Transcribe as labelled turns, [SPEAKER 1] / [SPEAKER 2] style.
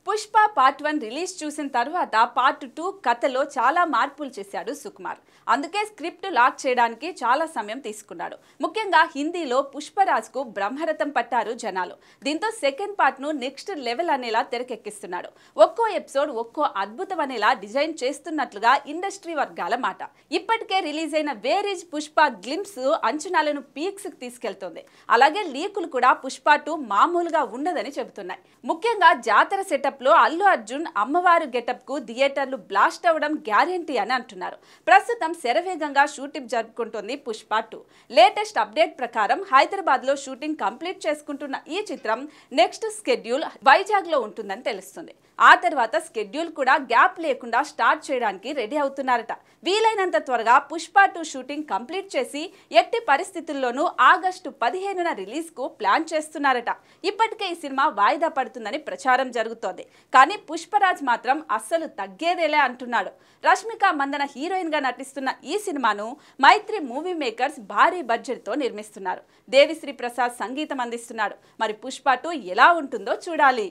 [SPEAKER 1] Pushpa part 1 release చూసిన తర్వాత part 2 కథలో చాలా మార్పులు చేశాడు సుకుమార్. అందుకే స్క్రిప్ట్ లాక్ చేయడానికి చాలా సమయం తీసుకున్నాడు. ముఖ్యంగా హిందీలో పుష్పరాజ్కు బ్రహ్మరథం పట్టారు జనాలు. దీంతో సెకండ్ పార్ట్ ను నెక్స్ట్ లెవెల్ అనేలా తెరకెక్కిస్తున్నాడు. ఒక్కో ఎపిసోడ్ ఒక్కో అద్భుతం అనేలా డిజైన్ చేస్తున్నట్లుగా ఇండస్ట్రీ వర్గాల మాట. ఇప్పటికే రిలీజ్ అయిన వేర్ ఈజ్ పుష్ప గ్లింప్స్ అంచనాలను పీక్స్ కి తీసుకెళ్తోంది. అలాగే లీకులు కూడా పుష్ప 2 మామూలుగా ఉండదని చెబుతున్నాయి. ముఖ్యంగా జాతర సెటప్ లో అల్లు అర్జున్ అమ్మవారు గెటప్ కు థియేటర్లు బ్లాస్ట్ అవడం గ్యారెంటీ అని అంటున్నారు. ప్రస్తుతం శరవేగంగా షూటింగ్ జరుపుకుంటోంది పుష్ప 2. లేటెస్ట్ అప్డేట్ ప్రకారం హైదరాబాద్ లో షూటింగ్ కంప్లీట్ చేసుకుంటున్న ఈ చిత్రం నెక్స్ట్ స్కెడ్యూల్ వైజాగ్ లో ఉంటుందని తెలుస్తుంది. ఆ తర్వాత స్కెడ్యూల్ కూడా గ్యాప్ లేకుండా స్టార్ట్ చేయడానికి రెడీ అవుతున్నారట. వీలైనంత త్వరగా పుష్ప 2 షూటింగ్ కంప్లీట్ చేసి ఎట్టి పరిస్థితుల్లోనూ ఆగస్టు 15న రిలీజ్ కు ప్లాన్ చేస్తున్నారట. ఇప్పటికే ఈ సినిమా వాయిదా పడుతుందని ప్రచారం జరుగుతోంది. కానీ పుష్పరాజ్ మాత్రం అస్సలు తగ్గేదేలే అంటున్నాడు. రష్మిక మందన హీరోయిన్ గా నటిస్తున్న ఈ సినిమాను మైత్రి మూవీ మేకర్స్ భారీ బడ్జెట్ తో నిర్మిస్తున్నారు. దేవిశ్రీ ప్రసాద్ సంగీతం అందిస్తున్నాడు. మరి పుష్ప 2 ఎలా ఉంటుందో చూడాలి.